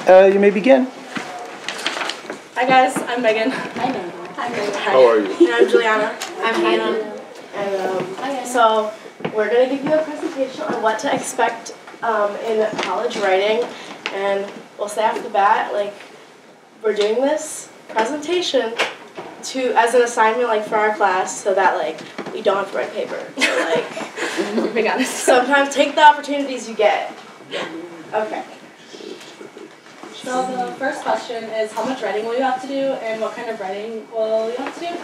You may begin. Hi guys, I'm Megan. Hi Megan. Hi Megan. How are you? And I'm Juliana. I'm Hannah. And so we're going to give you a presentation on what to expect in college writing. And we'll say off the bat, like, we're doing this presentation as an assignment, like, for our class, so that, like, we don't have to write paper. So, like, Big honest. sometimes take the opportunities you get. Okay. So the first question is, how much writing will you have to do, and what kind of writing will you have to do?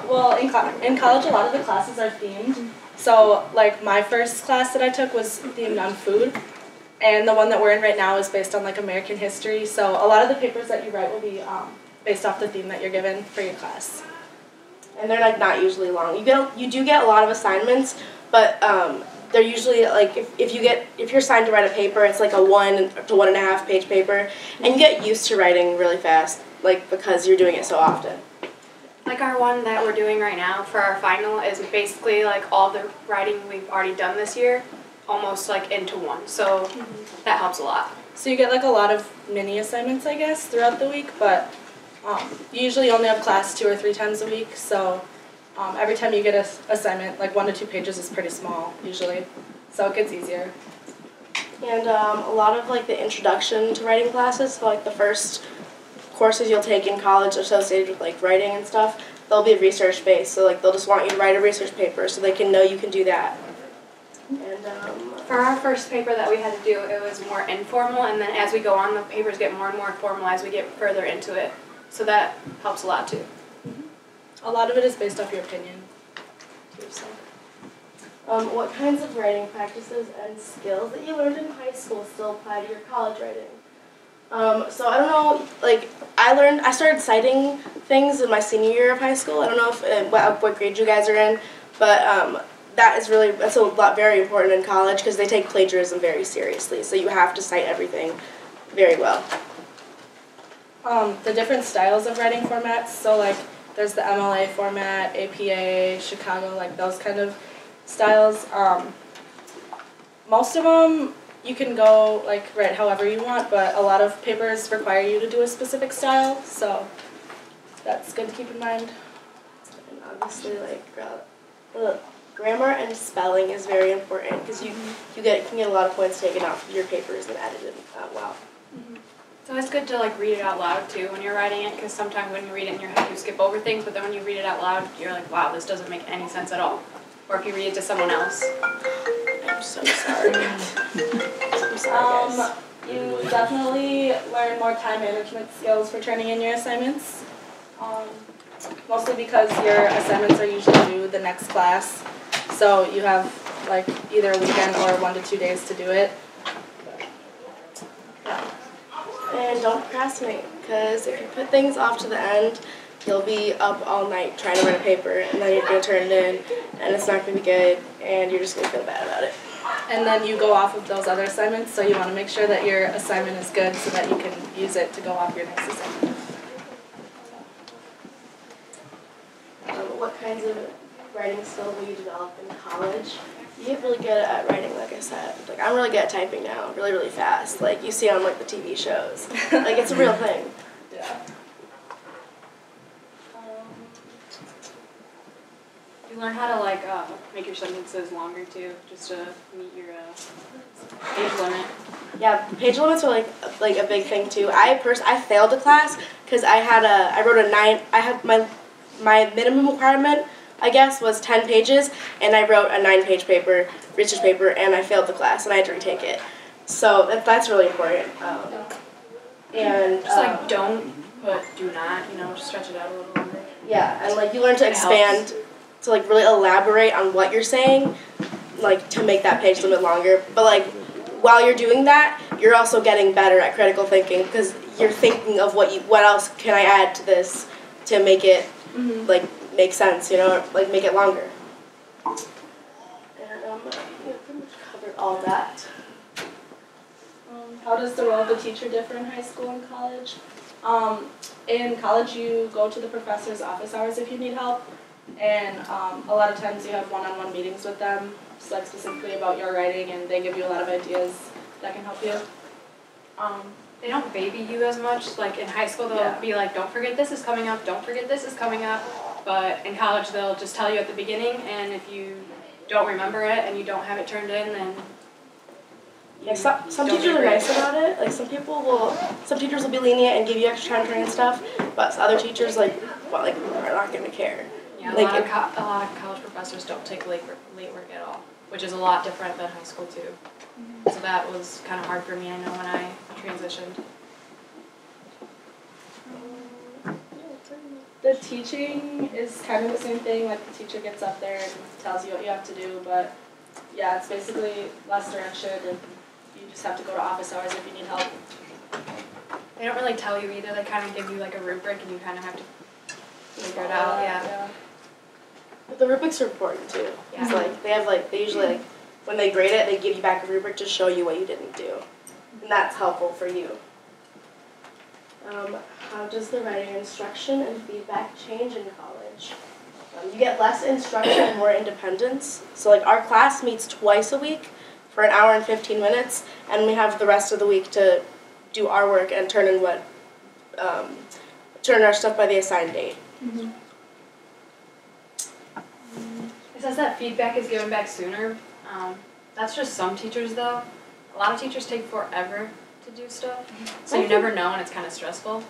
Well, in college, a lot of the classes are themed. So, like, my first class that I took was themed on food, and the one that we're in right now is based on, like, American history. So a lot of the papers that you write will be based off the theme that you're given for your class. And they're, like, not usually long. You do get a lot of assignments, but they're usually, like, if you're assigned to write a paper, it's like a 1 to 1.5 page paper, and you get used to writing really fast, like, because you're doing it so often. Like our one that we're doing right now for our final is basically like all the writing we've already done this year, almost like into one. So that helps a lot. So you get, like, a lot of mini assignments, I guess, throughout the week, but you usually only have class 2 or 3 times a week, so every time you get an assignment, like 1 to 2 pages is pretty small, usually, so it gets easier. And a lot of, like, the introduction to writing classes, so, like, the first courses you'll take in college associated with, like, writing and stuff, they'll be research-based, so, like, they'll just want you to write a research paper so they can know you can do that. And for our first paper that we had to do, it was more informal, and then as we go on, the papers get more and more formal as we get further into it, so that helps a lot too. A lot of it is based off your opinion, too, so. What kinds of writing practices and skills that you learned in high school still apply to your college writing? So I don't know, like, I started citing things in my senior year of high school. I don't know if what grade you guys are in, but that's very important in college because they take plagiarism very seriously, so you have to cite everything very well. The different styles of writing formats, so, like, there's the MLA format, APA, Chicago, like those kind of styles. Most of them you can go, like, write however you want, but a lot of papers require you to do a specific style, so that's good to keep in mind. And obviously, like, grammar and spelling is very important because you can get a lot of points taken off of your papers and edited well. So it's good to like read it out loud too when you're writing it, because sometimes when you read it in your head you skip over things, but then when you read it out loud you're like, wow, this doesn't make any sense at all. Or if you read it to someone else. I'm so sorry. I'm sorry, guys. You definitely learn more time management skills for turning in your assignments, mostly because your assignments are usually due the next class, so you have, like, either a weekend or 1 to 2 days to do it. And don't procrastinate, because if you put things off to the end, you'll be up all night trying to write a paper, and then you're going to turn it in, and it's not going to be good, and you're just going to feel bad about it. And then you go off of those other assignments, so you want to make sure that your assignment is good so that you can use it to go off your next assignment. What kinds of writing skills will you develop in college? You get really good at writing, like I said. Like, I'm really good at typing now, really, really fast. Like, you see on, like, the TV shows. Like, it's a real thing. Yeah. You learn how to like make your sentences longer too, just to meet your page limit. Yeah, page limits are like a big thing too. I failed a class because I wrote a 9. I had my minimum requirement, I guess, was 10 pages, and I wrote a 9-page paper, research paper, and I failed the class, and I had to retake it. So that's really important. And just like don't, but do not, just stretch it out a little longer. Yeah, and like you learn to expand, to like really elaborate on what you're saying, like to make that page limit longer. But like while you're doing that, you're also getting better at critical thinking because you're thinking of what else can I add to this to make it like make sense, like make it longer. And pretty much covered all that. How does the role of the teacher differ in high school and college? In college, you go to the professor's office hours if you need help, and a lot of times you have one-on-one meetings with them, like specifically about your writing, and they give you a lot of ideas that can help you. They don't baby you as much. Like in high school, they'll be like, don't forget this is coming up, don't forget this is coming up. But in college, they'll just tell you at the beginning, and if you don't remember it and you don't have it turned in, then some teachers are nice about it. Like some teachers will be lenient and give you extra time and stuff, but other teachers are not going to care. Yeah, a lot of college professors don't take late work at all, which is a lot different than high school too. Mm-hmm. So that was kind of hard for me, I know, when I transitioned. The teaching is kind of the same thing, like the teacher gets up there and tells you what you have to do, but yeah, it's basically less direction and you just have to go to office hours if you need help. They don't really tell you either, they kind of give you like a rubric and you kind of have to figure it out, yeah. But the rubrics are important too. Yeah. It's like they usually when they grade it, they give you back a rubric to show you what you didn't do. And that's helpful for you. How does the writing instruction and feedback change in college? You get less instruction and more independence. So like our class meets twice a week for an hour and 15 minutes, and we have the rest of the week to do our work and turn in our stuff by the assigned date. Mm-hmm. It says that feedback is given back sooner. That's just some teachers though. A lot of teachers take forever to do stuff, so you never know, and it's kind of stressful.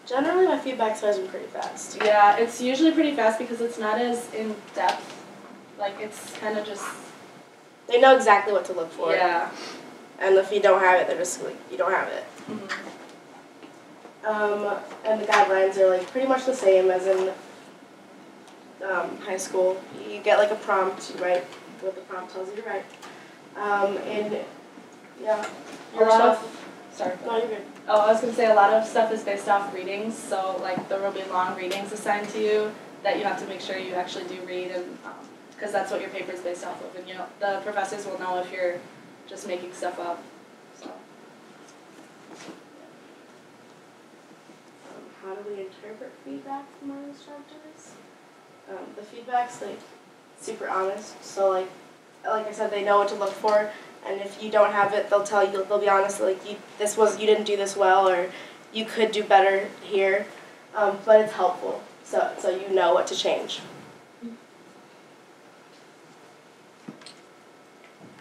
Generally, my feedback's always been pretty fast. Yeah, it's usually pretty fast because it's not as in-depth. Like, it's kind of just... They know exactly what to look for. Yeah. And if you don't have it, they're just like, you don't have it. Mm-hmm. And the guidelines are like pretty much the same as in high school. You get like a prompt, you write what the prompt tells you to write. And yeah, Sorry. No, you're good. Oh, I was going to say a lot of stuff is based off readings, so like there will be long readings assigned to you that you have to make sure you actually do read, and because that's what your paper is based off of, and the professors will know if you're just making stuff up. So. How do we interpret feedback from our instructors? The feedback's like super honest, so like I said, they know what to look for. And if you don't have it, they'll tell you. They'll be honest, like you didn't do this well, or you could do better here. But it's helpful, so you know what to change. I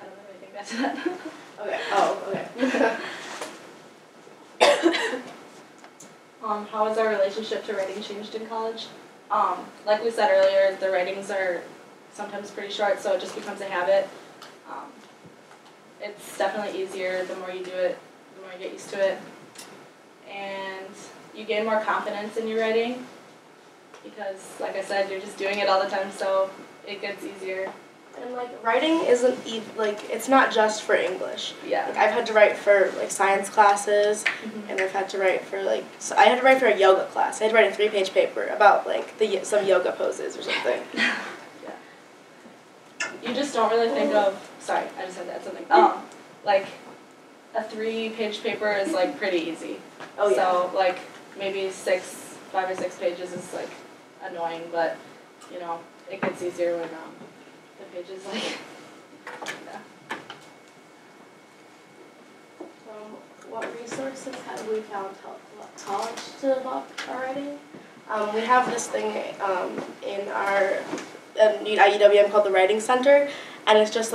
don't have anything to add to that. Okay. Oh, okay. How has our relationship to writing changed in college? Like we said earlier, the writings are sometimes pretty short, so it just becomes a habit. It's definitely easier the more you do it, the more you get used to it. And you gain more confidence in your writing because, like I said, you're just doing it all the time, so it gets easier. And writing isn't it's not just for English. Yeah. I've had to write for science classes, and I've had to write for I had to write for a yoga class. I had to write a 3-page paper about some yoga poses or something. You just don't really think of. Sorry, I just had to add something. A 3-page paper is pretty easy. Oh yeah. So maybe 5 or 6 pages is annoying, but it gets easier when the pages yeah. What resources have we found helpful at college to develop our writing? We have this thing in our at UWM called the Writing Center, and it's just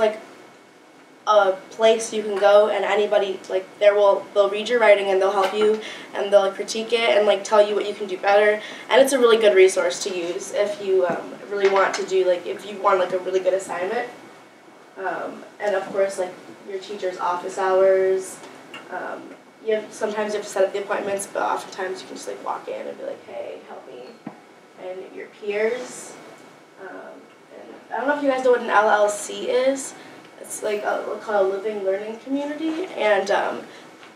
a place you can go, and anybody they'll read your writing and they'll help you and they'll critique it and tell you what you can do better, and it's a really good resource to use if you really want to do if you want a really good assignment, and of course your teacher's office hours. Sometimes you have to set up the appointments, but oftentimes you can just walk in and be like, hey, help me, and your peers. And I don't know if you guys know what an LLC is. It's called a living learning community, and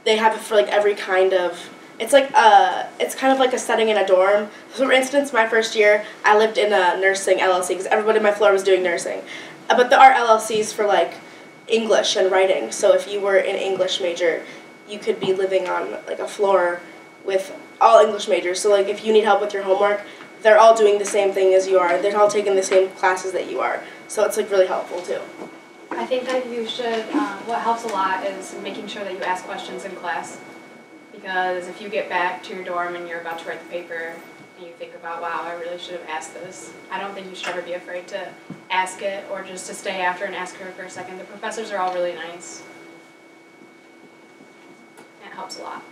they have it for every kind of. It's it's kind of like a setting in a dorm. So for instance, my first year, I lived in a nursing LLC because everybody on my floor was doing nursing, but there are LLCs for English and writing. So if you were an English major, you could be living on a floor with all English majors. So if you need help with your homework, they're all doing the same thing as you are. They're all taking the same classes that you are. So it's really helpful too. I think that you should, what helps a lot is making sure that you ask questions in class. Because if you get back to your dorm and you're about to write the paper and you think about, wow, I really should have asked this, I don't think you should ever be afraid to ask it or just to stay after and ask her for a second. The professors are all really nice. And it helps a lot.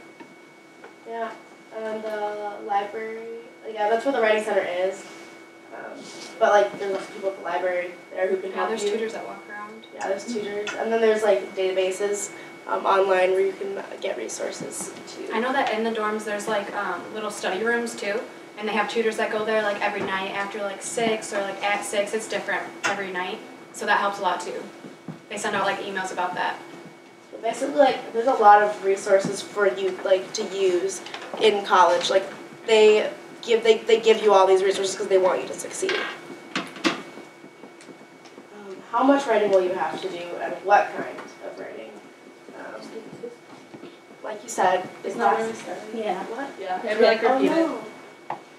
Yeah, and the library, yeah, that's where the writing center is. But like, there's lots of people at the library there who can help you. Yeah, there's tutors that walk around. Yeah, there's tutors, and then there's like databases online where you can get resources too. I know that in the dorms there's like little study rooms too, and they have tutors that go there like every night after like 6 or like at 6. It's different every night, so that helps a lot too. They send out like emails about that. So basically, like, there's a lot of resources for you like to use in college. Like they give you all these resources because they want you to succeed. How much writing will you have to do, and what kind of writing? Like you said, It's not where we started. Yeah. What? Yeah. Maybe like repeat it. No.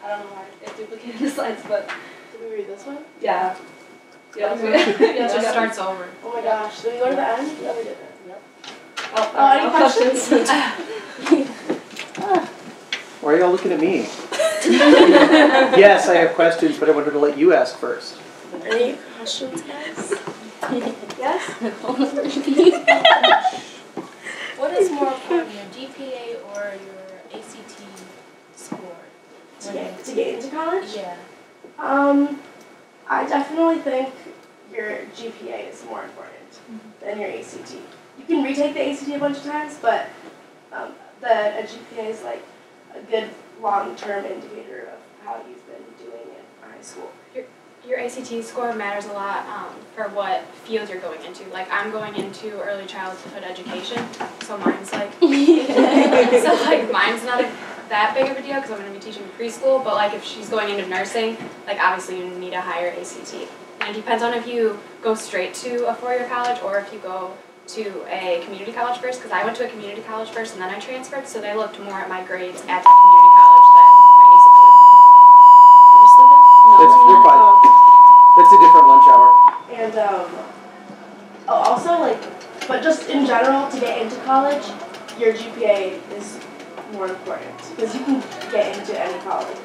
I don't know why it duplicated the slides, but Did we read this one? yeah. Yeah. It just starts over. Oh my gosh. Did we go to the end? Yeah, we did it. Yep. Oh, any questions? Why are y'all looking at me? Yes, I have questions, but I wanted to let you ask first. Any questions, guys? Yes? What is more important, your GPA or your ACT score? To get into college? Yeah. I definitely think your GPA is more important than your ACT. You can retake the ACT a bunch of times, but a GPA is like a good long-term indicator of how you've been doing in high school. Your ACT score matters a lot for what field you're going into. Like, I'm going into early childhood education, so mine's like, mine's not that big of a deal because I'm going to be teaching preschool, but like if she's going into nursing, like obviously you need a higher ACT. And it depends on if you go straight to a four-year college or if you go to a community college first, because I went to a community college first and then I transferred, so they looked more at my grades at the community college than my ACT. Are we sleeping? You're fine. That's a different lunch hour. And also like, but just in general, to get into college, your GPA is more important because you can get into any college.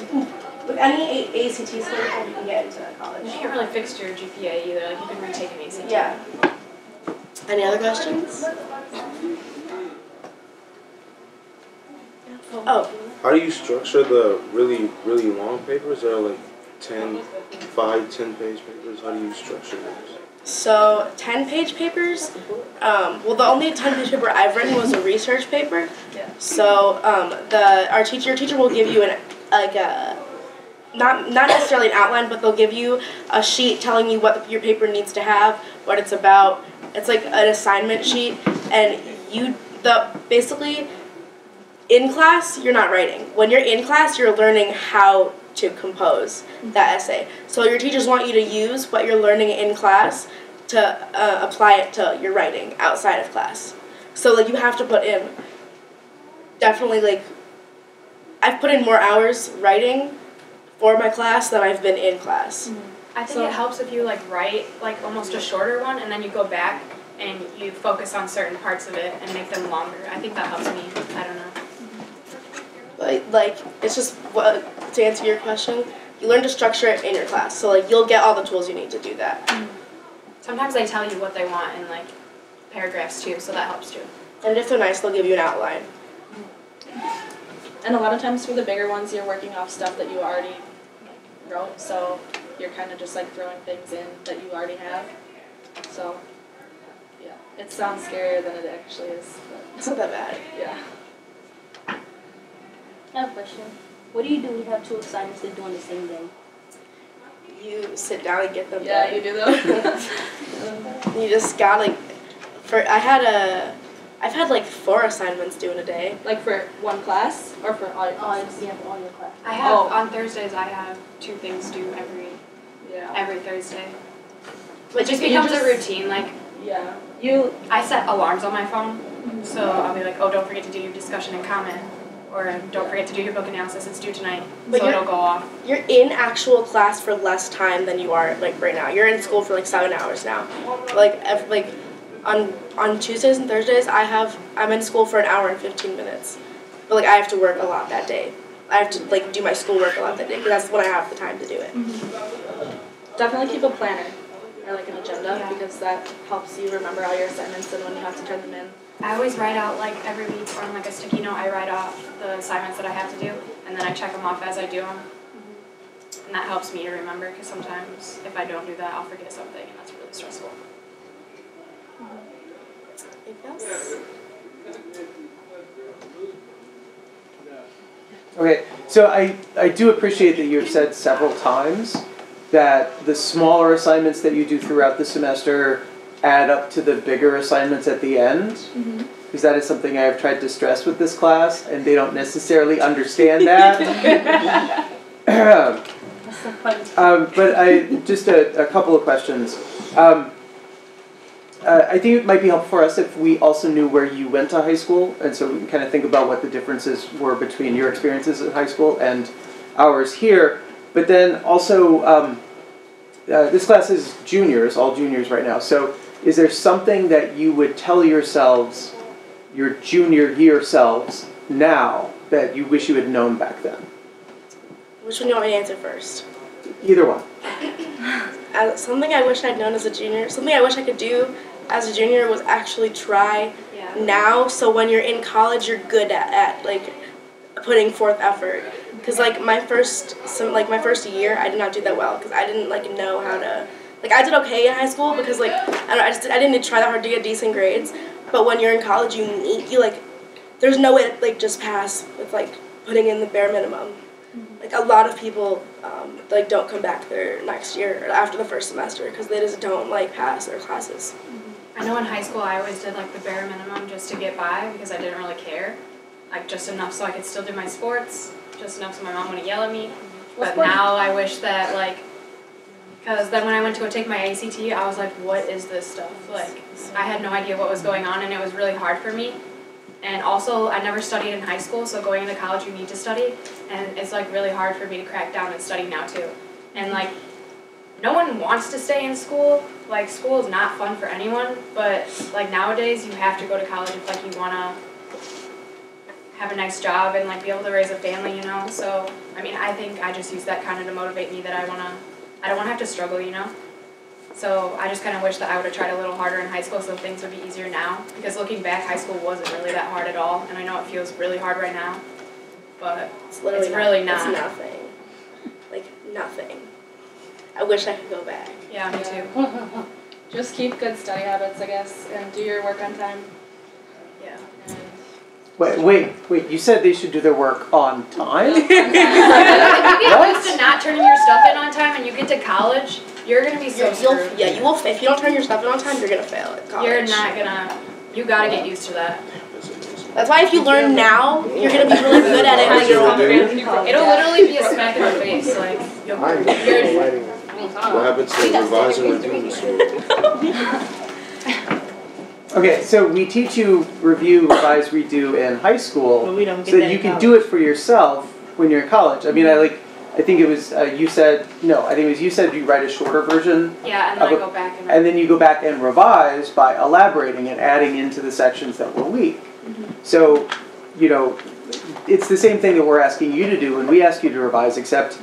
With any ACT score, you can get into college. You can't really fix your GPA either. Like you can retake an ACT. Yeah. Any other questions? Oh. How do you structure the really, really long papers? There are like 10 page papers. How do you structure those? So 10-page papers, well the only 10-page paper I've written was a research paper. Yeah. So your teacher will give you not necessarily an outline, but they'll give you a sheet telling you what your paper needs to have, what it's about. It's like an assignment sheet, and basically in class you're not writing. When you're in class, you're learning how to compose that essay. So your teachers want you to use what you're learning in class to apply it to your writing outside of class. So like you have to put in, definitely like, I've put in more hours writing for my class than I've been in class. I think it helps if you like write like almost a shorter one and then you go back and you focus on certain parts of it and make them longer. I think that helps me. I don't know. Like it's just, to answer your question, you learn to structure it in your class. So like you'll get all the tools you need to do that. Sometimes they tell you what they want in like paragraphs too, so that helps too. And if they're nice, they'll give you an outline. And a lot of times for the bigger ones, you're working off stuff that you already wrote, so you're kind of just like throwing things in that you already have. So, yeah, it sounds scarier than it actually is. But It's not that bad. yeah. I have a question. What do you do when you have two assignments to do on the same day? You sit down and get them Yeah, done. you do though. You just got like, I've had like 4 assignments due in a day. Like for one class or for all your classes? Yeah, for all your classes. I have on Thursdays I have 2 things due every Thursday. But It just becomes a routine. Like Yeah. I set alarms on my phone, so I'll be like, oh, don't forget to do your discussion and comment. Or don't forget to do your book analysis, it's due tonight, But so it'll go off. You're in actual class for less time than you are like right now. You're in school for like 7 hours now. On Tuesdays and Thursdays, I'm in school for an hour and 15 minutes. But like I have to work a lot that day. I have to like do my schoolwork a lot that day because that's when I have the time to do it. Definitely keep a planner or like an agenda because that helps you remember all your assignments and when you have to turn them in. I always write out like every week on like a sticky note, I write off the assignments that I have to do, and then I check them off as I do them. And that helps me to remember because sometimes if I don't do that, I'll forget something, and that's really stressful. Okay, so I do appreciate that you've said several times that the smaller assignments that you do throughout the semester add up to the bigger assignments at the end. Because that is something I've tried to stress with this class, and they don't necessarily understand that. But just a couple of questions. I think it might be helpful for us if we also knew where you went to high school, and so we can kind of think about what the differences were between your experiences at high school and ours here. But then also, this class is juniors, all juniors right now. So is there something that you would tell yourselves, your junior year selves, now that you wish you had known back then? Which one do you want me to answer first? Either one. Something I wish I'd known as a junior, something I wish I could do as a junior was actually try now, so when you're in college you're good at like putting forth effort. Because like my first year I did not do that well because I didn't like know how to, like I did okay in high school because like I didn't try that hard to get decent grades, but when you're in college you like there's no way to like just pass with like putting in the bare minimum. Like a lot of people like don't come back there next year or after the first semester because they just don't like pass their classes. I know in high school I always did like the bare minimum just to get by because I didn't really care. Like just enough so I could still do my sports, just enough so my mom wouldn't yell at me. But now I wish that like, because then when I went to go take my ACT, I was like, what is this stuff? Like I had no idea what was going on and it was really hard for me. And also, I never studied in high school, so going into college you need to study, and it's like really hard for me to crack down and study now too. And like, no one wants to stay in school. Like, school is not fun for anyone, but like nowadays you have to go to college if like you wanna have a nice job and like be able to raise a family, you know. So I mean, I think I just use that kind of to motivate me that I don't wanna have to struggle, you know. So I just kind of wish that I would have tried a little harder in high school so things would be easier now. Because looking back, high school wasn't really that hard at all. And I know it feels really hard right now. But it's really not. It's nothing. Like, nothing. I wish I could go back. Yeah, me too. Just keep good study habits, I guess, and do your work on time. Yeah. Wait, you said they should do their work on time? If you get used to not turning your stuff in on time and you get to college, you're going to be so screwed. Yeah, you will. If you don't turn your stuff in on time, you're going to fail at college. You're not going to, you got to get used to that. That's why if you learn now, you're going to be really good at it when you're older. It'll literally be a smack in the face. Like, What happened to revise and redo? Okay, so we teach you review, revise, redo in high school, But we don't get so that you in can college. do it for yourself when you're in college. I mean, I think it was you said you said you write a shorter version. Yeah, and then I go back and then you go back and revise by elaborating and adding into the sections that were weak. So, you know, it's the same thing that we're asking you to do when we ask you to revise, except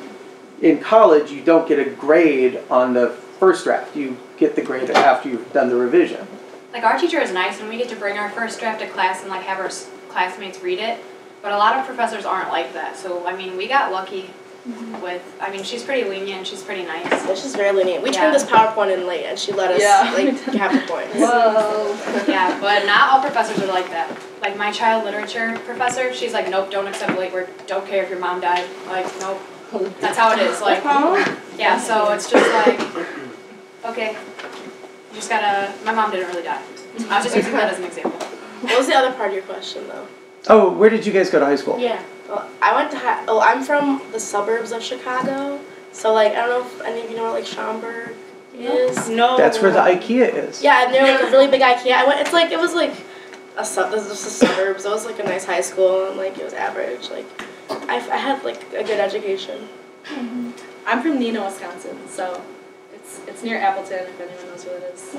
in college you don't get a grade on the first draft. You get the grade after you've done the revision. Like, our teacher is nice and we get to bring our first draft to class and like have our classmates read it, but a lot of professors aren't like that. So I mean, we got lucky with, I mean, she's pretty lenient, she's pretty nice. Yeah, she's very lenient. We turned this PowerPoint in late and she let us like have the points. Whoa. Yeah, but not all professors are like that. Like my child literature professor, she's like, nope, don't accept late work, don't care if your mom died. Like, nope. That's how it is. Like, yeah, so it's just like, okay, you just gotta, my mom didn't really die. I was just using that as an example. What was the other part of your question though? Oh, where did you guys go to high school? Yeah. Well, I went to I'm from the suburbs of Chicago, so like I don't know if any of you know where like Schaumburg is. No. That's where the IKEA is. Yeah, and they're like a really big IKEA. It was like this is just the suburbs. It was like a nice high school, and like it was average. Like I had like a good education. I'm from Neenah, Wisconsin, so it's near Appleton, if anyone knows where it is.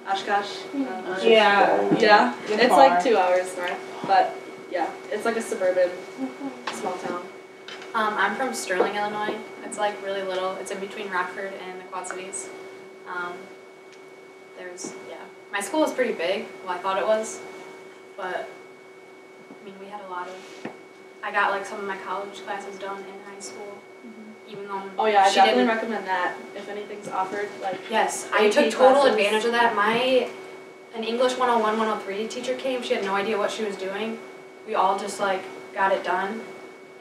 Oshkosh. Yeah. It's like 2 hours north, but yeah, it's like a suburban small town. I'm from Sterling, Illinois. It's like really little. It's in between Rockford and the Quad Cities. My school was pretty big. Well, I thought it was, but I mean, we had a lot of. I got like some of my college classes done in high school, even though. Oh yeah, I definitely recommend that if anything's offered. Like yes, I took total advantage of that. An English 101, 103 teacher came. She had no idea what she was doing. We all just like got it done,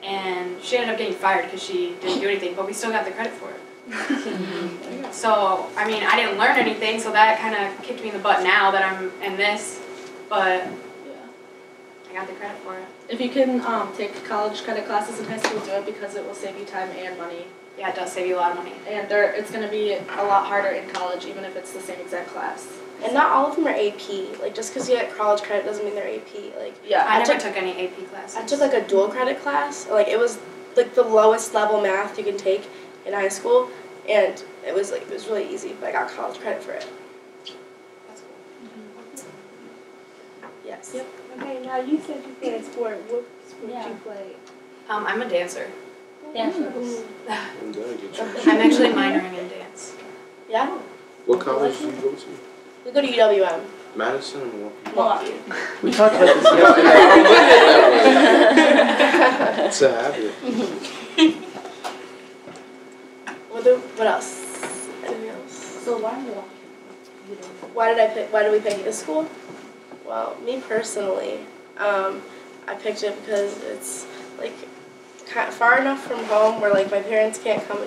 and she ended up getting fired because she didn't do anything. But we still got the credit for it. So, I mean, I didn't learn anything, so that kind of kicked me in the butt now that I'm in this, but I got the credit for it. If you can take college credit classes in high school, do it because it will save you time and money. Yeah, it does save you a lot of money. And it's going to be a lot harder in college, even if it's the same exact class. And not all of them are AP. Like, just because you get college credit doesn't mean they're AP. Like, yeah, I never took any AP classes. I took like a dual credit class. Like, it was like the lowest level math you can take in high school, and it was really easy, but I got college credit for it. That's cool. Yes. Yep. Okay, now you said you played sport. What sport you played? I'm a dancer. Dancers. I'm gonna get you. I'm actually minoring in dance. Yeah? What college do you go to? We go to UWM. Madison or Milwaukee? Milwaukee. We talked about this yesterday. It's a habit. What else? Anything else? So why Milwaukee? Why did we pick this school? Well, me personally, I picked it because it's like kind of far enough from home where like my parents can't come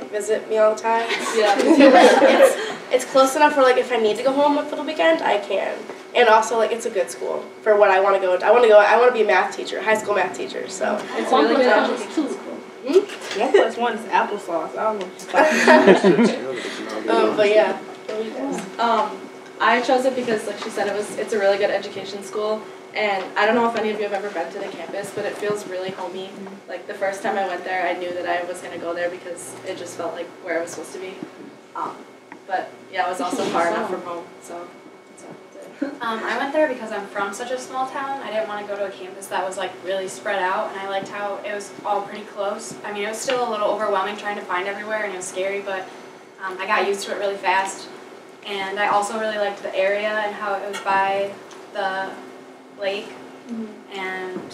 visit me all the time. Yeah. It's close enough where like if I need to go home for the weekend, I can. And also like it's a good school for what I want to go into. I want to be a math teacher, high school math teacher. So It's a really good education school. 1+1 is applesauce. I don't know what you're talking about. but yeah. I chose it because, like she said, it's a really good education school, and I don't know if any of you have ever been to the campus, but it feels really homey. Like the first time I went there, I knew that I was going to go there because it just felt like where I was supposed to be. But yeah, it was also far enough from home, so that's it. I went there because I'm from such a small town. I didn't want to go to a campus that was like really spread out, and I liked how it was all pretty close. I mean, it was still a little overwhelming trying to find everywhere, and it was scary, but I got used to it really fast. And I also really liked the area and how it was by the lake. And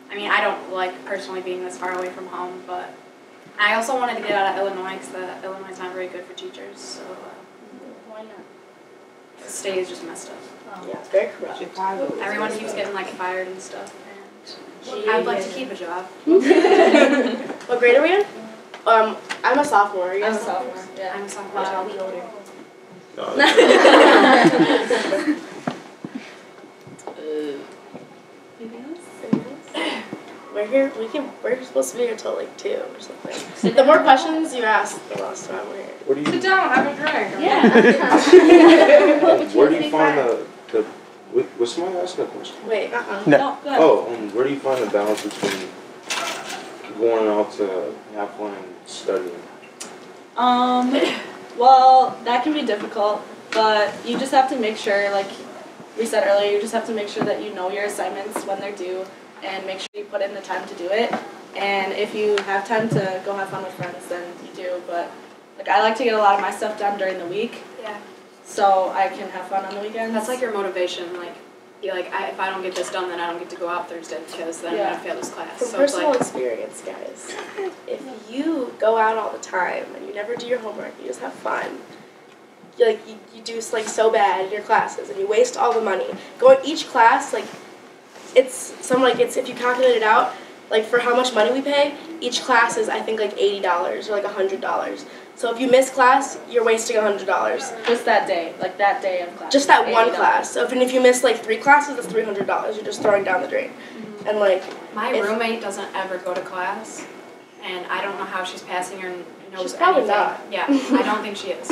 I mean, I don't like personally being this far away from home, but I also wanted to get out of Illinois because Illinois is not very good for teachers. So Why not? the state is just messed up. Yeah, it's very corrupt. Everyone keeps getting like fired and stuff. And I'd like to keep a job. What grade are we in? I'm a sophomore. Are you I'm a guys sophomore. Yeah. I'm a sophomore. Wow, we older. Anything else? We're supposed to be here till like 2 or something. The more questions you ask, the less time we're here. What do you? Sit down, have a drink. Where do you find the? Was somebody asking a question? Wait, No, go ahead. Oh, where do you find the balance between going out to have fun and studying? Well, that can be difficult, but you just have to make sure, like we said earlier, you just have to make sure that you know your assignments when they're due and make sure you put in the time to do it. And if you have time to go have fun with friends, then you do. But like I like to get a lot of my stuff done during the week, Yeah. so I can have fun on the weekends. That's like your motivation, like, be like, if I don't get this done, then I don't get to go out Thursday because then I'm going to fail this class. From So it's personal like, experience, guys, if you go out all the time and you never do your homework, you just have fun, you do like so bad in your classes and you waste all the money. Going each class, like, it's if you calculate it out, like for how much money we pay, each class is I think like $80 or like $100. So if you miss class, you're wasting $100. Just that day, like that day of class. Just that one $80. class. So if you miss like 3 classes, that's $300. You're just throwing down the drain. And like my roommate doesn't ever go to class, and I don't know how she's passing or knows She's probably anything. not. Yeah, I don't think she is.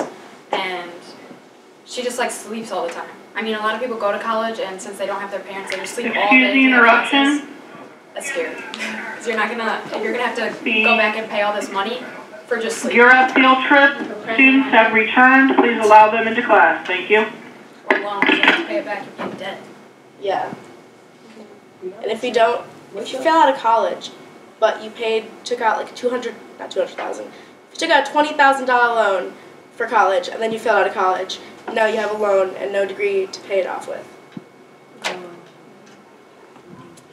And she just like sleeps all the time. I mean, a lot of people go to college, and since they don't have their parents, they just sleep all day. Excuse the interruption. That's scary. Because you're gonna have to go back and pay all this money for just sleep. Europe field trip. Students have returned. Please allow them into class. Thank you. Or loans, you have to pay it back if you get debt. Yeah. And if you fail out of college, but you took out like if you took out a $20,000 loan for college, and then you failed out of college, now you have a loan and no degree to pay it off with.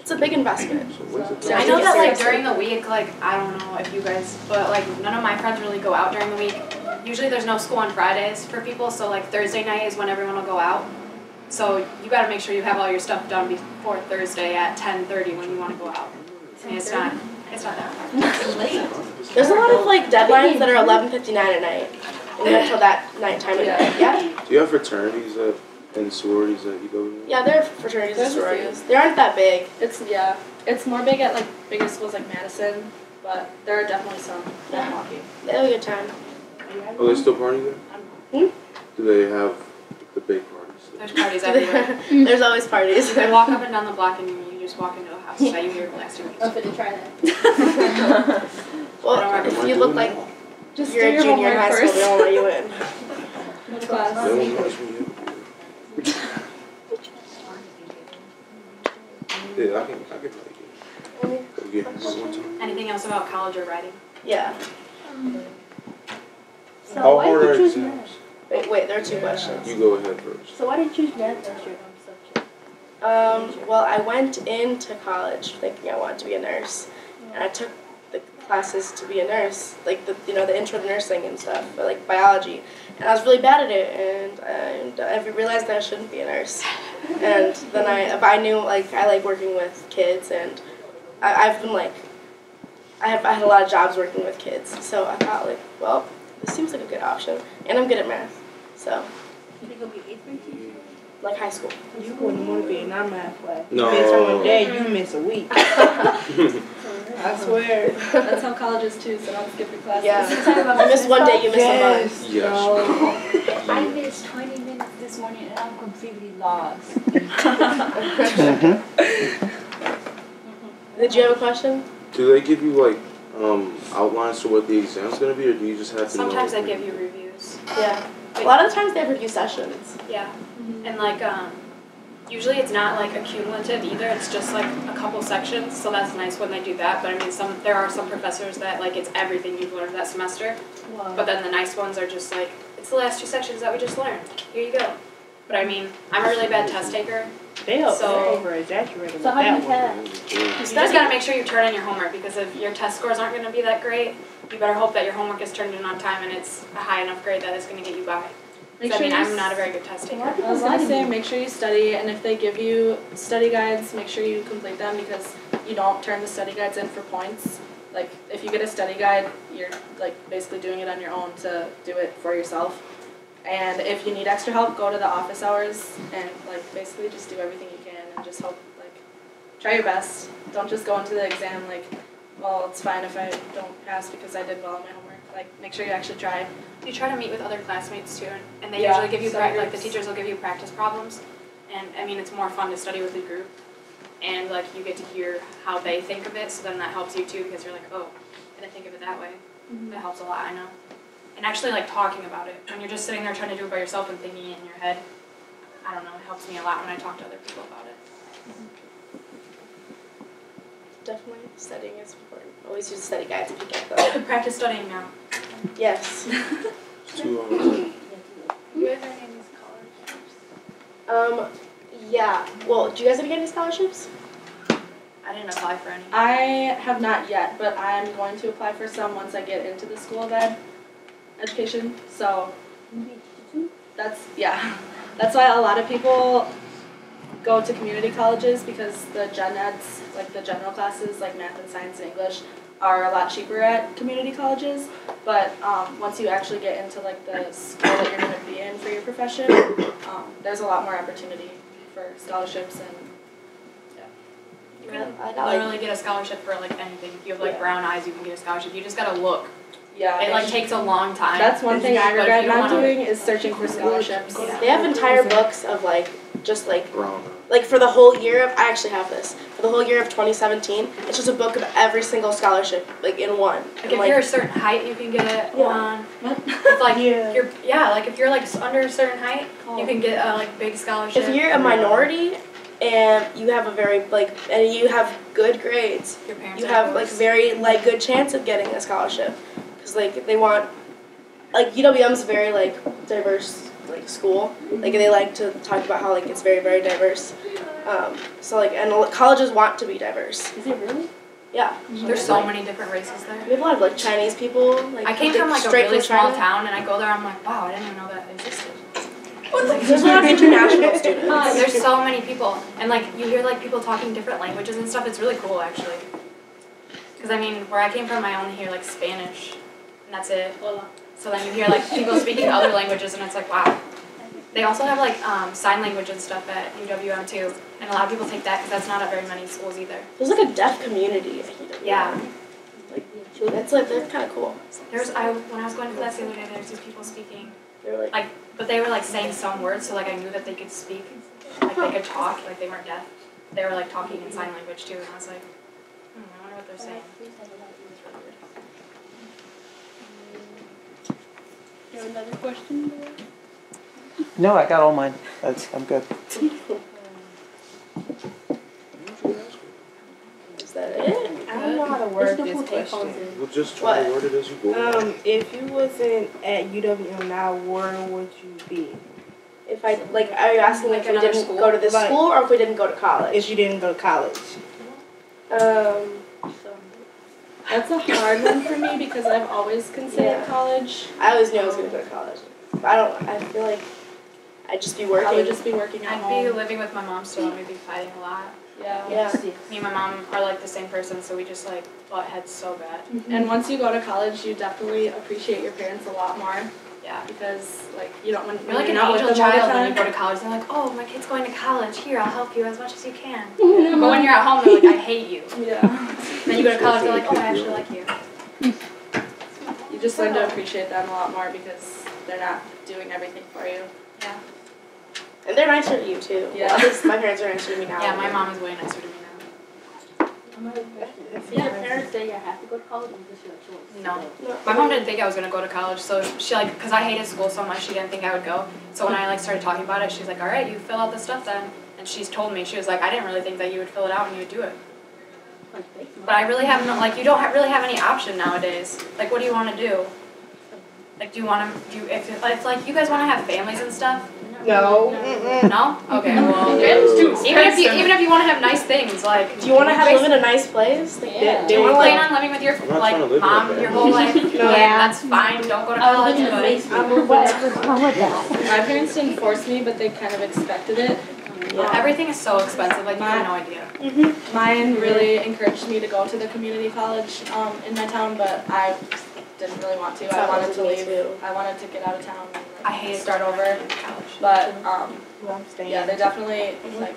It's a big investment. So I know that like during the week, like I don't know if you guys, but like none of my friends really go out during the week. Usually there's no school on Fridays for people, so like Thursday night is when everyone will go out. So you got to make sure you have all your stuff done before Thursday at 10:30 when you want to go out. I mean, it's not that hard. There's a lot of like deadlines that are 11:59 at night, and you have till that night time at night. Yeah. Do you have fraternities and sororities at UWM? Yeah, there are fraternities and sororities. They aren't that big. It's more big at like bigger schools like Madison, but there are definitely some at Milwaukee. They have a good time. Oh, they still party there? Hmm? Do they have the big parties? There's parties everywhere. There's always parties. They walk up and down the block, and you just walk into a house that you hear the last 2 weeks. I'm to try that. Well, if you look like Just you're do a your junior in high homework school, they won't let you in. Which class? They don't watch me yet. Yeah, I can probably get one time. Anything else about college or writing? Yeah. How hard are exams? Wait, there are two questions. You go ahead first. So why did you choose math as your subject? Well, I went into college thinking I wanted to be a nurse, and I took the classes to be a nurse, like the intro to nursing and stuff, but like biology, and I was really bad at it, and I realized that I shouldn't be a nurse, and then I knew like I like working with kids, and I had a lot of jobs working with kids, so I thought like, well, this seems like a good option, and I'm good at math, so. You think it'll be 8th grade teacher? Like high school. You wouldn't want to be in our math class. No. You miss one day, you miss a week. I swear. That's how college is too, so don't skip your classes. Yeah. You miss one day, you miss a month. Yes. I missed 20 minutes this morning and I'm completely lost. Did you have a question? Do they give you like outlines to what the exam's gonna be, or do you just have to know? Sometimes they give you reviews. Yeah. A lot of the times they have review sessions. Yeah. And like usually it's not like accumulative either. It's just like a couple sections, so that's nice when they do that. But I mean, there are some professors that like it's everything you've learned that semester. Wow. But then the nice ones are just like it's the last 2 sections that we just learned. Here you go. But I mean, I'm a really bad test taker. They So- over-exaggerated with So how do you that one. pass? You just gotta make sure you turn in your homework, because if your test scores aren't gonna be that great, you better hope that your homework is turned in on time and it's a high enough grade that it's gonna get you by. Make So, I sure mean, you I'm not a very good test taker. I was gonna say, make sure you study, and if they give you study guides, make sure you complete them, because you don't turn the study guides in for points. Like, if you get a study guide, you're like basically doing it on your own to do it for yourself. And if you need extra help, go to the office hours and like basically just do everything you can and just hope, like, try your best. Don't just go into the exam like, well, it's fine if I don't pass because I did well in my homework. Like, make sure you actually try. You try to meet with other classmates too, and they Yeah, usually give you study like the groups. teachers will give you practice problems, and I mean it's more fun to study with a group, and like you get to hear how they think of it, so then that helps you too, because you're like, oh, I didn't think of it that way. That helps a lot, I know. And actually like talking about it, when you're just sitting there trying to do it by yourself and thinking it in your head, I don't know, it helps me a lot when I talk to other people about it. Definitely, studying is important. Always use study guides if you get them. Practice studying now. Yes. 2 hours. Do you ever get any scholarships? Yeah. Well, do you guys ever get any scholarships? I didn't apply for any. I have not yet, but I'm going to apply for some once I get into the school of education. So that's why a lot of people go to community colleges, because the gen eds, like the general classes like math and science and English, are a lot cheaper at community colleges. But once you actually get into like the school that you're going to be in for your profession, there's a lot more opportunity for scholarships, and You can literally get a scholarship for like anything. If you have like brown eyes, you can get a scholarship. You just gotta look. Yeah. It like takes a long time. That's one thing I But if regret you don't not wanna- doing is searching for scholarships. Yeah. They have entire books of like just Wrong. like for the whole year of, I actually have this, for the whole year of 2017, it's just a book of every single scholarship, like in one. Like And, if you're a certain height, you can get it Yeah. on. If like you're like if you're like under a certain height, Oh. you can get a like big scholarship. if you're a minority and you have a very like, and you have good grades, Your parents you are have like close. very like good chance of getting a scholarship, because like they want, like UWM's a very like diverse like school, like they like to talk about how like it's very very diverse, so like and colleges want to be diverse. Is it really? Yeah. There's so many different races there. We have a lot of like Chinese people. Like I came from like a straight really from small China. town, and I go there. I'm like, wow, I didn't even know that existed. There's a lot of international students. There's so many people, and like you hear like people talking different languages and stuff. It's really cool actually. Because I mean, where I came from, I only hear like Spanish, and that's it. So then you hear like people speaking other languages, and it's like, wow. They also have like sign language and stuff at UWM too, and a lot of people take that because that's not at very many schools either. There's like a deaf community at UWM. Yeah. That's like they're kind of cool. When I was going to class the other day, there's these people speaking, They're like but they were like saying some words, so like I knew that they could speak, like they could talk, like they weren't deaf. They were like talking in sign language too, and I was like, I wonder what they're saying. You have another question? No, I got all mine. I'm good. is that it? I don't know how to word this question. We'll just try to word it as you go. If you wasn't at UWM now, where would you be? If I like, are you asking Like if we another didn't school? go to this Like- school or if we didn't go to college? If you didn't go to college. That's a hard one for me because I've always considered Yeah. college. I always knew I was gonna go to college. I feel like I'd just be I would working. just be working at I'd home. be living with my mom still, and we'd be fighting a lot. Yeah. Yeah. Me and my mom are like the same person, so we just like butt heads so bad. And once you go to college, you definitely appreciate your parents a lot more Yeah. because like you don't when You're like you're an not with angel them all the child when you time. go to college. They're like, oh, my kid's going to college. Here, I'll help you as much as you can. But when you're at home, they're like, I hate you. Yeah. Then you go to college, they're like, oh, I actually like you. You just learn to appreciate them a lot more because they're not doing everything for you. Yeah. And they're nicer to you too. Yeah. Well, at least my parents are nicer to me now. Yeah, my mom is way nicer to me now. Yeah, parents say I have to go to college, or is this your choice? No. My mom didn't think I was going to go to college, so she like, because I hated school so much, she didn't think I would go. So when I like started talking about it, she's like, all right, you fill out the stuff then. And she's told me, she was like, I didn't really think that you would fill it out and you would do it. But I really have no, like, you don't really have any option nowadays. Like, what do you want to do? Like, do you want to, if like, you guys want to have families and stuff? No. No? Okay, well, even if you want to have nice things, like, Do you want to live in a nice place? Like, Yeah. do you want plan on living with your I'm not trying to live mom like that. your whole life? Yeah. That's fine. Don't go to I was college, living in a but basement. Whatever's wrong with that? My parents didn't force me, but they kind of expected it. everything is so expensive. Like, you have no idea. Mine really encouraged me to go to the community college in my town, but I didn't really want to. I wanted to leave. I wanted to get out of town. And, I hate start over in college. But I'm staying. yeah, they definitely like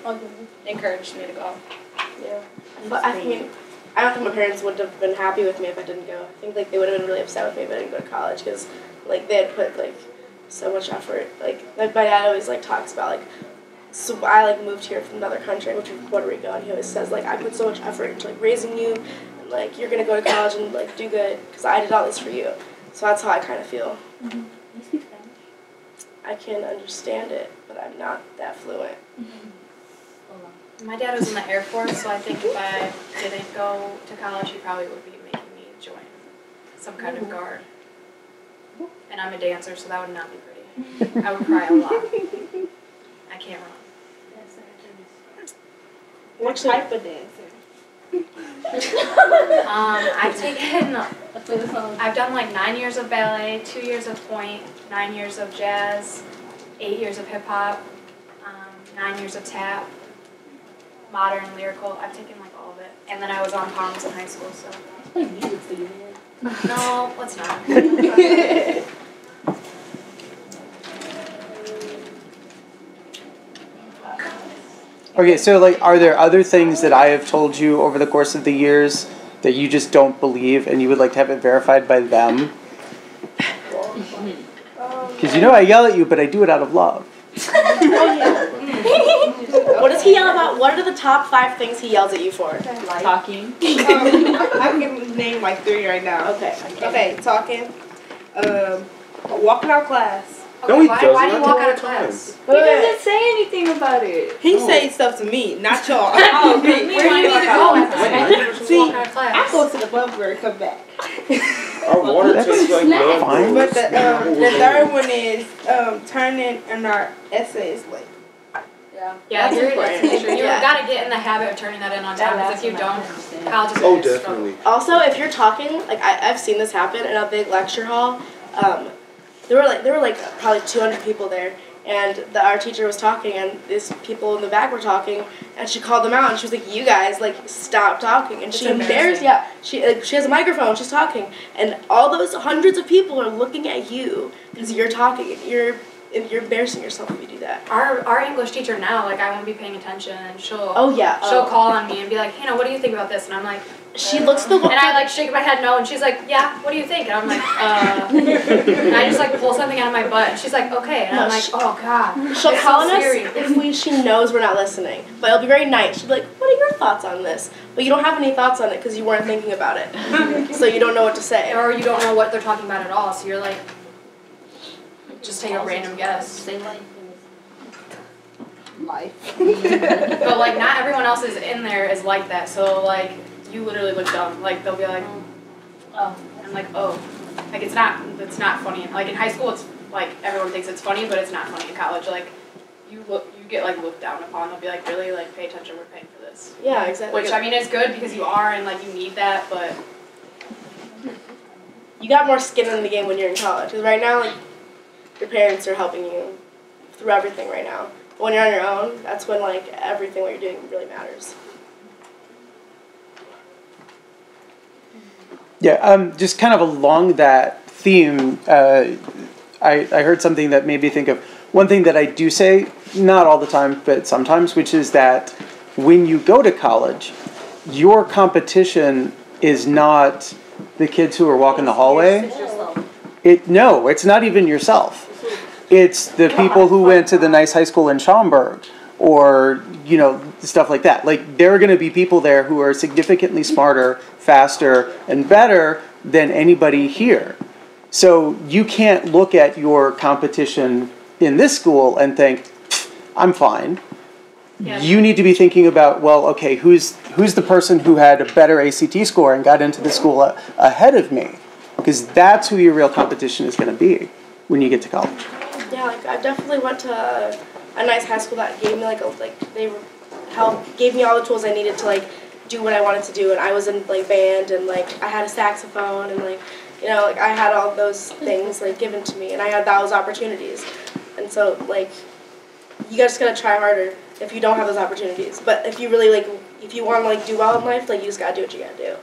encouraged me to go. Yeah. But I mean, I don't think my parents would have been happy with me if I didn't go. I think like they would have been really upset with me if I didn't go to college because like they had put like so much effort. Like my dad always like talks about like, so I like moved here from another country, I moved here from Puerto Rico, and he always says like I put so much effort into like raising you, and like you're gonna go to college and like do good because I did all this for you. So that's how I kind of feel. You speak Spanish? I can understand it, but I'm not that fluent. My dad was in the Air Force, so I think if I didn't go to college, he probably would be making me join some kind of guard. And I'm a dancer, so that would not be pretty. I would cry a lot. I can't run. What type of dancer? I've done like 9 years of ballet, 2 years of point, 9 years of jazz, 8 years of hip hop, 9 years of tap, modern, lyrical. I've taken like all of it. And then I was on palms in high school, so. Play music for you, man. No, let's not. Okay, so like, are there other things that I have told you over the course of the years that you just don't believe and you would like to have it verified by them? Because you know I yell at you, but I do it out of love. What does he yell about? What are the top 5 things he yells at you for? Talking. I'm gonna name like 3 right now. Okay. Okay, talking. Walking out class. No, he Why doesn't. do you walk out of class? He doesn't say anything about it. He say stuff to me, not y'all. Oh, me. Where do you need to go after See, walk out of class? I go to the buffer and come back. Our water tastes like blood. fine. But the third one is turning in our essays like. Yeah, That's you're important. you Yeah. gotta get in the habit of turning that in on time. Because if you don't, college is Oh, gonna struggle. definitely. Also, if you're talking, like I've seen this happen in a big lecture hall. There were like probably 200 people there, and our teacher was talking, and these people in the back were talking, and she called them out, and she was like, "You guys, like, stop talking." And she embarrassed. Yeah, she has a microphone. She's talking, and all those hundreds of people are looking at you because you're talking. And you're embarrassing yourself if you do that. Our English teacher now, like, I won't be paying attention, and she'll Oh. call on me and be like, Hannah, what do you think about this? And I'm like, She looks the. and I like shake my head no, and she's like, yeah, what do you think? And I'm like, and I just like pull something out of my butt, and she's like, okay, and I'm like, oh god, She'll it's call so on us scary. if she knows we're not listening. But it'll be very nice. She'll be like, what are your thoughts on this? But you don't have any thoughts on it because you weren't thinking about it. So you don't know what to say. Or you don't know what they're talking about at all, so you're like, just take a random guess. Life. But like, not everyone else is in there is like that, so like, you literally look dumb. Like, they'll be like, oh, I'm like, oh, like it's not funny. Like in high school, it's like everyone thinks it's funny, but it's not funny in college. Like, you get like looked down upon. They'll be like, really, like pay attention. We're paying for this. Yeah, exactly. Which I mean is good because you are and like you need that, but You got more skin in the game when you're in college. Because right now, like, your parents are helping you through everything right now. But when you're on your own, that's when like everything what you're doing really matters. Yeah, just kind of along that theme, I heard something that made me think of one thing that I do say, not all the time, but sometimes, which is that when you go to college, your competition is not the kids who are walking the hallway. No, it's not even yourself. It's the people who went to the nice high school in Schaumburg, or, you know, stuff like that. Like, there are going to be people there who are significantly smarter, faster, and better than anybody here. So you can't look at your competition in this school and think, I'm fine. yeah. You need to be thinking about, well, okay, who's the person who had a better ACT score and got into the school ahead of me? Because that's who your real competition is going to be when you get to college. Yeah, like I definitely went to a nice high school that gave me gave me all the tools I needed to like do what I wanted to do, and I was in like band, and like I had a saxophone, and like, you know, like I had all those things like given to me, and I had those opportunities, and so like you just gotta try harder if you don't have those opportunities. But if you really like, if you want to like do well in life, like you just gotta do what you gotta do.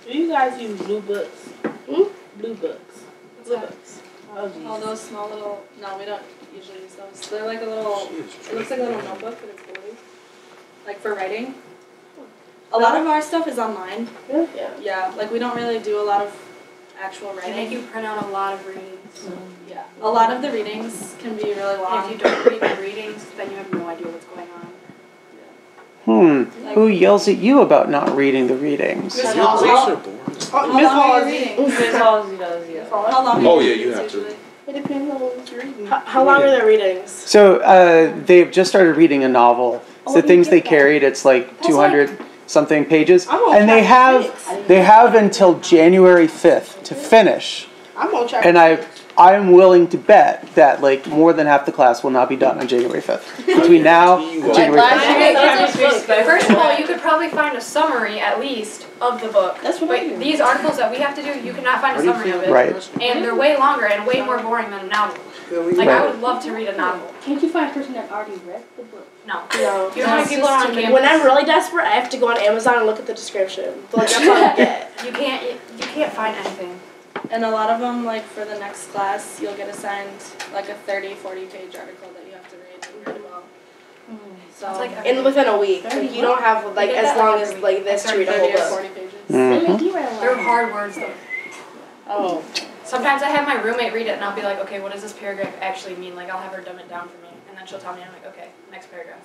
Do you guys use blue books? Blue books. Blue books. Oh, those small little, no, we don't usually use those. They're like a little, it looks like a little notebook, but it's blue. Like for writing. A lot of our stuff is online. Yeah. Yeah, like we don't really do a lot of actual They make writing. you print out a lot of readings. Yeah. A lot of the readings can be really And long. if you don't read the readings, then you have no idea what's going on. Who yells at you about not reading the readings? Miss Your Halsey. books are boring. How long are you reading? Miss Halsey does, yeah. How long Oh, are yeah, you you have to. usually? It depends on what you're reading. How long are their readings? So they've just started reading a novel. It's the things they carried. It's like 200 something pages, I'm on and they chapter have until January 5th to finish. I'm on track. And I'm willing to bet that like more than half the class will not be done on January 5th. Between now and January 5th. First of all, you could probably find a summary at least of the book. That's what I do. These articles that we have to do, you cannot find a summary of it. Right. And they're way longer and way more boring than a novel. Like, I would love to read a novel. Can't you find a person that already read the book? No. No. You know how many people are on campus? When I'm really desperate, I have to go on Amazon and look at the description. But like, that's all I get. You can't find anything. And a lot of them, like for the next class, you'll get assigned like a 30, 40 page article that you have to read and read about. So It's like And within a week, like, you don't have like get as that long like as every like week. this to read a 30 whole or book. 40 pages. Mm. They're hard words though. Oh. Sometimes I have my roommate read it and I'll be like, okay, what does this paragraph actually mean? Like I'll have her dumb it down for me, and then she'll tell me, I'm like, okay, next paragraph.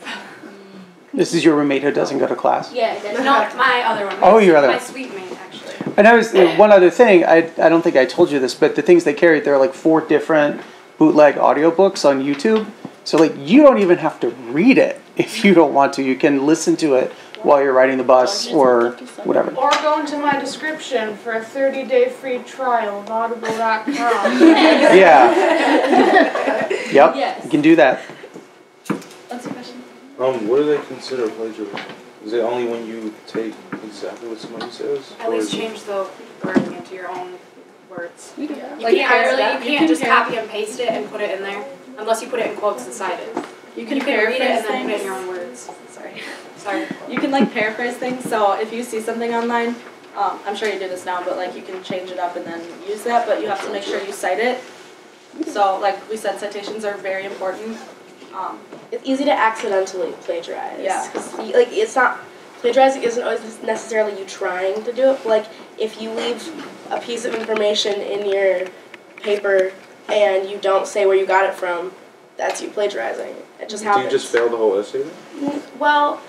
This is your roommate who doesn't go to class? Yeah, no, my other one. Oh, your other my one. sweet mate, actually. And I was one other thing. I don't think I told you this, but the things they carried, there are like 4 different bootleg audiobooks on YouTube. So like you don't even have to read it if you don't want to. You can listen to it while you're riding the bus or whatever. Or go into my description for a 30-day free trial of audible.com. Yeah. Yep. Yes. You can do that. What's your question? What do they consider plagiarism? Is it only when you take exactly what somebody says? At least change the wording into your own words. You Like can't just copy and paste it and put it in there, unless you put it in quotes inside it. You can read it and then put it in your own words. Sorry. You can like paraphrase things. So if you see something online, I'm sure you do this now, but like you can change it up and then use that. But you have to make sure you cite it. So like we said, citations are very important. It's easy to accidentally plagiarize. Yeah. 'Cause like it's not plagiarizing isn't always necessarily you trying to do it. But like if you leave a piece of information in your paper and you don't say where you got it from, that's you plagiarizing. It just happens. Do you just fail the whole essay then? Well,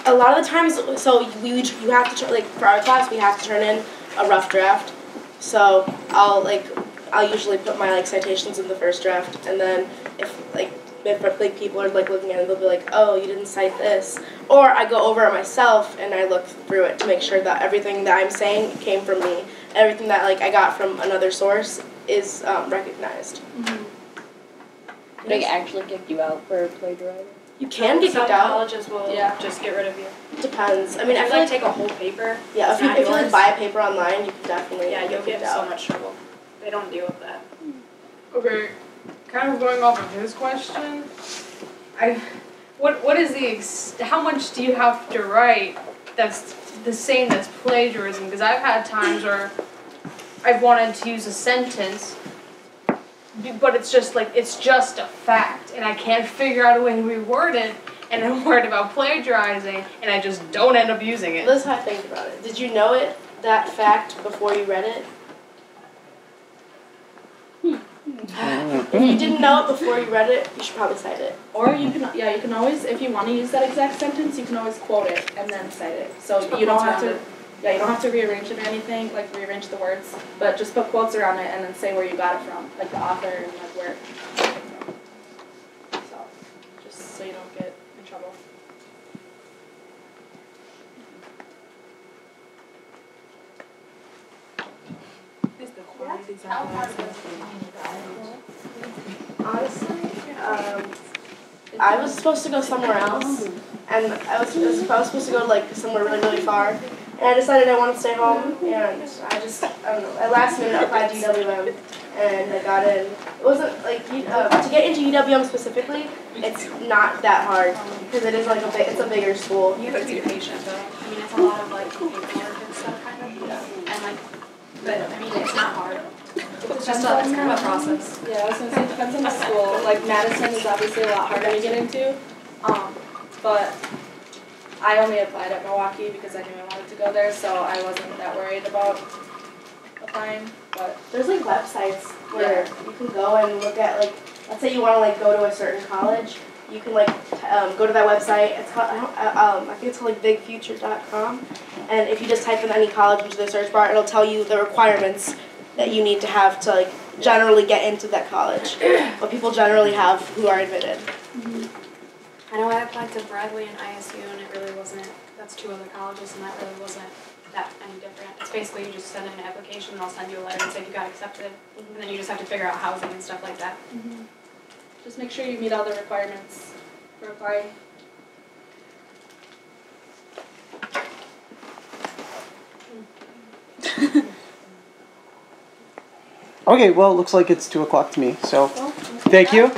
a lot of the times, so you have to like for our class we have to turn in a rough draft. So I'll usually put my like citations in the first draft, and then if people are like looking at it, they'll be like, oh, you didn't cite this, or I go over it myself and I look through it to make sure that everything that I'm saying came from me, everything that like I got from another source is recognized. Did they actually kick you out for plagiarizing? You can get Some kicked out. colleges will just get rid of you. Depends. I mean, I If feel you like take a whole paper. yeah, it's if not you like yours. buy a paper online, you can definitely You'll kicked get out. so much trouble. They don't deal with that. Okay, kind of going off of his question, what is how much do you have to write that's the same as plagiarism? Because I've had times where I've wanted to use a sentence, but it's just a fact, and I can't figure out a way to reword it, and I'm worried about plagiarizing, and I just don't end up using it. This is how I think about it. Did you know that fact before you read it? If you didn't know it before you read it, you should probably cite it. Or you can always, if you want to use that exact sentence, you can always quote it and then cite it. So you don't have to. Yeah, you don't have to rearrange it or anything, like rearrange the words, but just put quotes around it and then say where you got it from, like the author and like where it came from. So, just so you don't get in trouble. Honestly, I was supposed to go somewhere else, and I was supposed to go like somewhere really, really far, and I decided I wanted to stay home, and I don't know, at last minute I applied to UWM, and I got in. It wasn't like, to get into UWM specifically, it's not that hard, because it is like it's a bigger school. You have to be patient though. I mean, it's a lot of like paperwork and stuff kind of. And like, but I mean, it's not hard. It's just it's kind of a process. Yeah, I was going to say it depends on the school. Like Madison is obviously a lot harder to get into, but I only applied at Milwaukee because I knew I wanted to go there, so I wasn't that worried about applying. But there's like websites where you can go and look at like, let's say you want to like go to a certain college, you can like go to that website. It's called I think it's called like bigfuture.com, and if you just type in any college into the search bar, it'll tell you the requirements that you need to have to like generally get into that college. What people generally have who are admitted. I know I applied to Bradley and ISU, and it really wasn't. That's 2 other colleges, and that really wasn't that any different. It's basically you just send in an application, and they'll send you a letter and say you got accepted, and then you just have to figure out housing and stuff like that. just make sure you meet all the requirements for applying. Okay, well, it looks like it's 2 o'clock to me, so thank you.